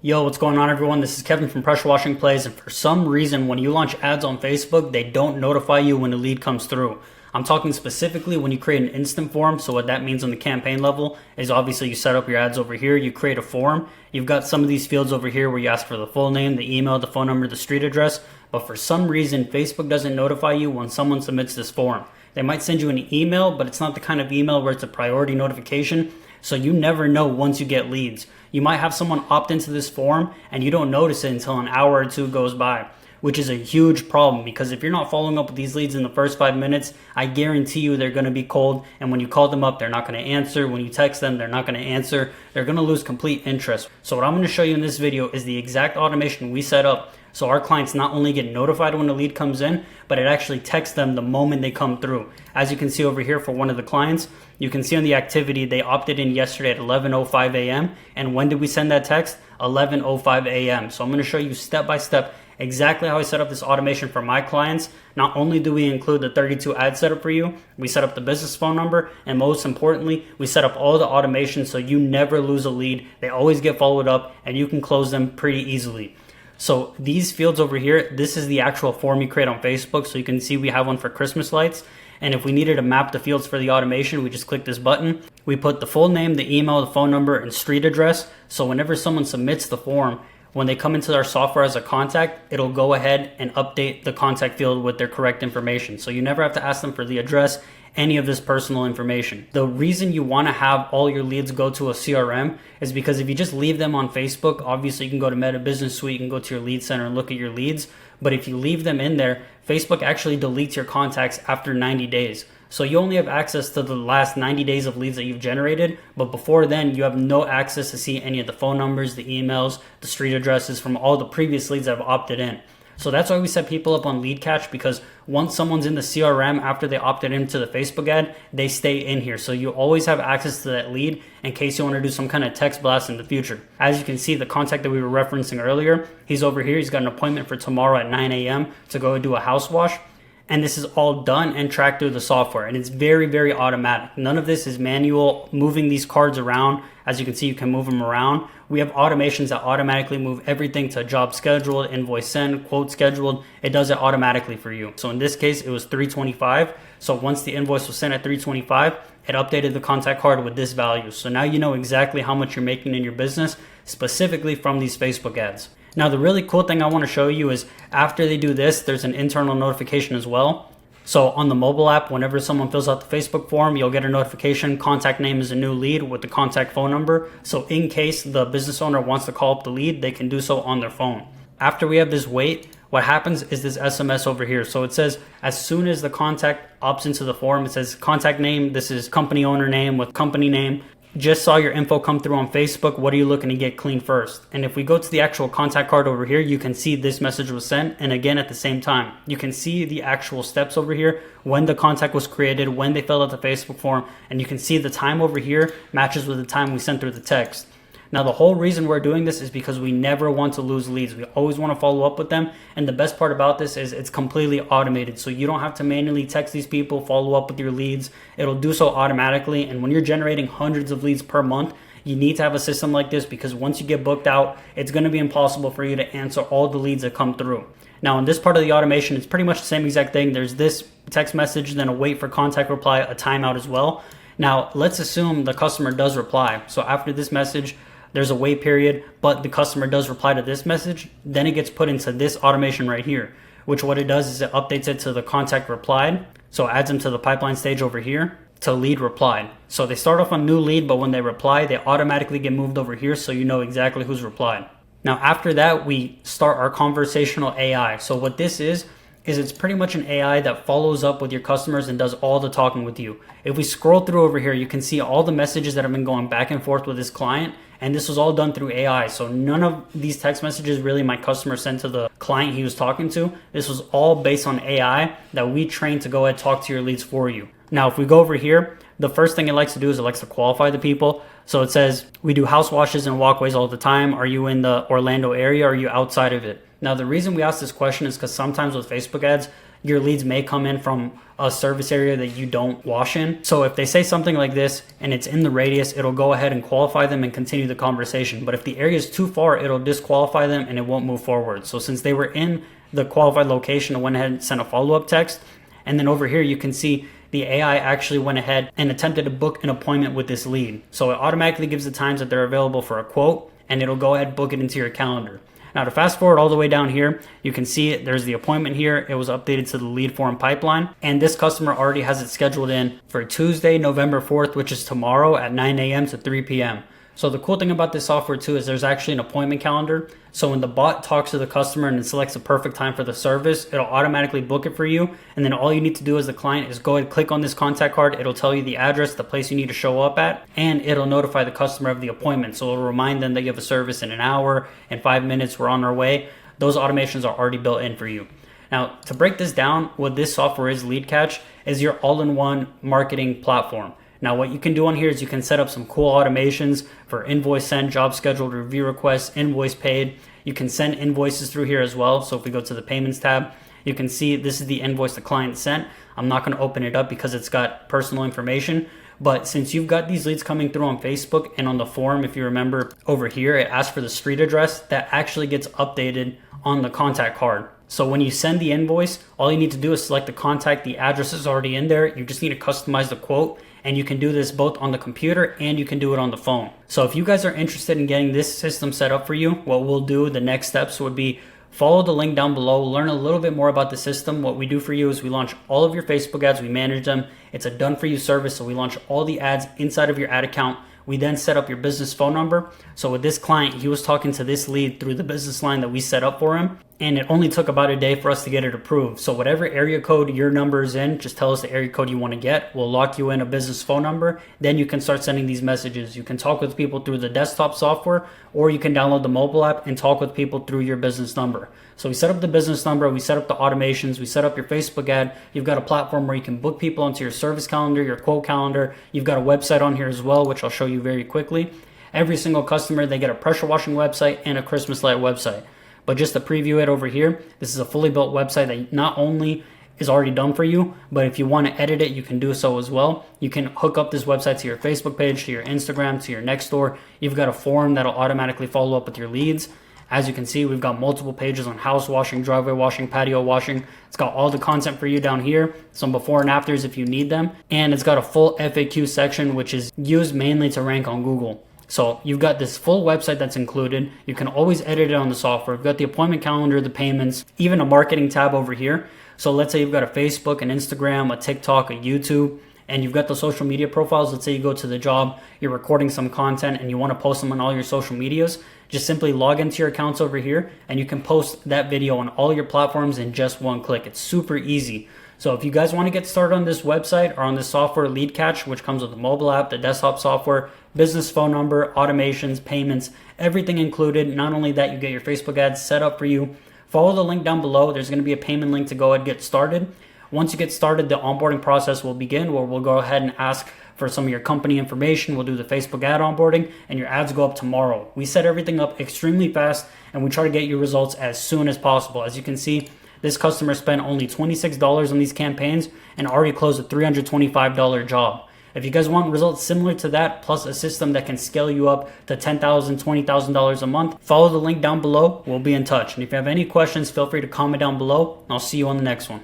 Yo, what's going on everyone? This is Kevin from Pressure Washing Plays, and for some reason when you launch ads on Facebook, they don't notify you when a lead comes through. I'm talking specifically when you create an instant form. So what that means on the campaign level is obviously you set up your ads over here, you create a form, you've got some of these fields over here where you ask for the full name, the email, the phone number, the street address, but for some reason Facebook doesn't notify you when someone submits this form. They might send you an email, but it's not the kind of email where it's a priority notification, so you never know once you get leads. You might have someone opt into this form and you don't notice it until an hour or two goes by, which is a huge problem because if you're not following up with these leads in the first 5 minutes, I guarantee you they're going to be cold, and when you call them up, they're not going to answer. When you text them, they're not going to answer. They're going to lose complete interest. So what I'm going to show you in this video is the exact automation we set up so our clients not only get notified when the lead comes in, but it actually texts them the moment they come through. As you can see over here for one of the clients, you can see on the activity they opted in yesterday at 11:05 a.m. And when did we send that text? 11:05 a.m. So I'm going to show you step by step exactly how I set up this automation for my clients. Not only do we include the 32 ad setup for you, we set up the business phone number, and most importantly, we set up all the automation so you never lose a lead. They always get followed up and you can close them pretty easily. So these fields over here, this is the actual form you create on Facebook. So you can see we have one for Christmas lights. And if we needed to map the fields for the automation, we just click this button. We put the full name, the email, the phone number, and street address. So whenever someone submits the form, when they come into our software as a contact, it'll go ahead and update the contact field with their correct information. So you never have to ask them for the address, any of this personal information. The reason you want to have all your leads go to a CRM is because if you just leave them on Facebook, obviously you can go to Meta Business Suite, you can go to your lead center and look at your leads. But if you leave them in there, Facebook actually deletes your contacts after 90 days. So you only have access to the last 90 days of leads that you've generated, but before then you have no access to see any of the phone numbers, the emails, the street addresses from all the previous leads that have opted in. So that's why we set people up on lead catch, because once someone's in the CRM after they opted into the Facebook ad, they stay in here. So you always have access to that lead in case you want to do some kind of text blast in the future. As you can see, the contact that we were referencing earlier, he's over here. He's got an appointment for tomorrow at 9 a.m. to go do a house wash. And this is all done and tracked through the software. And it's very, very automatic. None of this is manual, moving these cards around. As you can see, you can move them around. We have automations that automatically move everything to job scheduled, invoice send, quote scheduled. It does it automatically for you. So in this case, it was 325. So once the invoice was sent at 325, it updated the contact card with this value. So now you know exactly how much you're making in your business, specifically from these Facebook ads. Now, the really cool thing I want to show you is after they do this, there's an internal notification as well. So on the mobile app, whenever someone fills out the Facebook form, you'll get a notification. Contact name is a new lead with the contact phone number. So in case the business owner wants to call up the lead, they can do so on their phone. After we have this wait, what happens is this SMS over here. So it says as soon as the contact opts into the form, it says contact name. This is company owner name with company name. Just saw your info come through on Facebook. What are you looking to get clean first? And if we go to the actual contact card over here, you can see this message was sent. And again, at the same time, you can see the actual steps over here, when the contact was created, when they filled out the Facebook form, and you can see the time over here matches with the time we sent through the text. Now, the whole reason we're doing this is because we never want to lose leads. We always want to follow up with them. And the best part about this is it's completely automated. So you don't have to manually text these people, follow up with your leads. It'll do so automatically. And when you're generating hundreds of leads per month, you need to have a system like this, because once you get booked out, it's going to be impossible for you to answer all the leads that come through. Now, in this part of the automation, it's pretty much the same exact thing. There's this text message, then a wait for contact reply, a timeout as well. Now, let's assume the customer does reply. So after this message, there's a wait period, but the customer does reply to this message. Then it gets put into this automation right here, which what it does is it updates it to the contact replied. So it adds them to the pipeline stage over here to lead replied. So they start off on new lead, but when they reply, they automatically get moved over here so you know exactly who's replied. Now, after that, we start our conversational AI. So what this is it's pretty much an AI that follows up with your customers and does all the talking with you. If we scroll through over here, you can see all the messages that have been going back and forth with this client, and this was all done through AI. So none of these text messages really my customer sent to the client he was talking to. This was all based on AI that we trained to go ahead and talk to your leads for you. Now, if we go over here, the first thing it likes to do is it likes to qualify the people. So it says, we do house washes and walkways all the time. Are you in the Orlando area? Or are you outside of it? Now, the reason we ask this question is because sometimes with Facebook ads, your leads may come in from a service area that you don't wash in. So if they say something like this and it's in the radius, it'll go ahead and qualify them and continue the conversation. But if the area is too far, it'll disqualify them and it won't move forward. So since they were in the qualified location, I went ahead and sent a follow-up text. And then over here, you can see the AI actually went ahead and attempted to book an appointment with this lead. So it automatically gives the times that they're available for a quote, and it'll go ahead and book it into your calendar. Now to fast forward all the way down here, you can see there's the appointment here. It was updated to the lead form pipeline, and this customer already has it scheduled in for Tuesday, November 4th, which is tomorrow at 9 a.m. to 3 p.m. So the cool thing about this software too is there's actually an appointment calendar. So when the bot talks to the customer and it selects a perfect time for the service, it'll automatically book it for you. And then all you need to do as the client is go ahead and click on this contact card. It'll tell you the address, the place you need to show up at, and it'll notify the customer of the appointment. So it'll remind them that you have a service in an hour, in 5 minutes, we're on our way. Those automations are already built in for you. Now, to break this down, what this software is, LeadCatch, is your all-in-one marketing platform. Now, what you can do on here is you can set up some cool automations for invoice sent, job scheduled, review requests, invoice paid. You can send invoices through here as well. So if we go to the payments tab, you can see this is the invoice the client sent. I'm not going to open it up because it's got personal information. But since you've got these leads coming through on Facebook and on the form, if you remember over here, it asks for the street address that actually gets updated on the contact card. So when you send the invoice, all you need to do is select the contact. The address is already in there. You just need to customize the quote. And you can do this both on the computer and you can do it on the phone. So if you guys are interested in getting this system set up for you, what we'll do, the next steps would be follow the link down below, learn a little bit more about the system. What we do for you is we launch all of your Facebook ads, we manage them. It's a done for you service. So we launch all the ads inside of your ad account. We then set up your business phone number. So with this client, he was talking to this lead through the business line that we set up for him. And it only took about a day for us to get it approved. So whatever area code your number is in, just tell us the area code you want to get. We'll lock you in a business phone number. Then you can start sending these messages. You can talk with people through the desktop software, or you can download the mobile app and talk with people through your business number. So we set up the business number, we set up the automations, we set up your Facebook ad. You've got a platform where you can book people onto your service calendar, your quote calendar. You've got a website on here as well, which I'll show you very quickly. Every single customer, they get a pressure washing website and a Christmas light website. But just to preview it over here, this is a fully built website that not only is already done for you, but if you want to edit it, you can do so as well. You can hook up this website to your Facebook page, to your Instagram, to your Nextdoor. You've got a form that'll automatically follow up with your leads. As you can see, we've got multiple pages on house washing, driveway washing, patio washing. It's got all the content for you down here, some before and afters if you need them. And it's got a full FAQ section, which is used mainly to rank on Google. So you've got this full website that's included. You can always edit it on the software. We've got the appointment calendar, the payments, even a marketing tab over here. So let's say you've got a Facebook, an Instagram, a TikTok, a YouTube, and you've got the social media profiles. Let's say you go to the job, you're recording some content and you want to post them on all your social medias. Just simply log into your accounts over here and you can post that video on all your platforms in just one click. It's super easy. So if you guys want to get started on this website or on this software, LeadCatch, which comes with the mobile app, the desktop software, business phone number, automations, payments, everything included. Not only that, you get your Facebook ads set up for you. Follow the link down below. There's going to be a payment link to go ahead and get started. Once you get started, the onboarding process will begin where we'll go ahead and ask for some of your company information. We'll do the Facebook ad onboarding and your ads go up tomorrow. We set everything up extremely fast and we try to get you results as soon as possible. As you can see, this customer spent only $26 on these campaigns and already closed a $325 job. If you guys want results similar to that, plus a system that can scale you up to $10,000, $20,000 a month, follow the link down below. We'll be in touch. And if you have any questions, feel free to comment down below. I'll see you on the next one.